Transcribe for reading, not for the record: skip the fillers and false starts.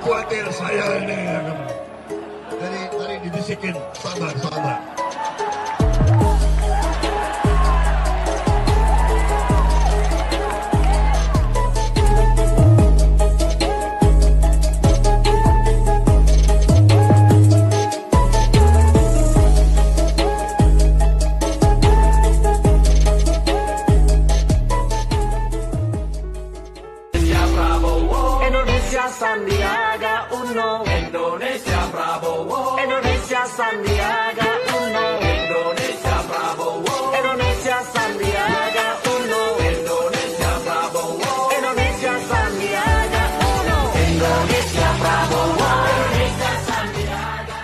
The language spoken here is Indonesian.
khawatir saya ini. Tadi dibisikin, sabar, sabar. Indonesia Sandiaga Uno, Indonesia Prabowo, Indonesia Sandiaga Uno, Indonesia Prabowo, Indonesia Sandiaga Uno, Indonesia Prabowo, Indonesia Sandiaga Uno, Indonesia Prabowo, Indonesia Sandiaga.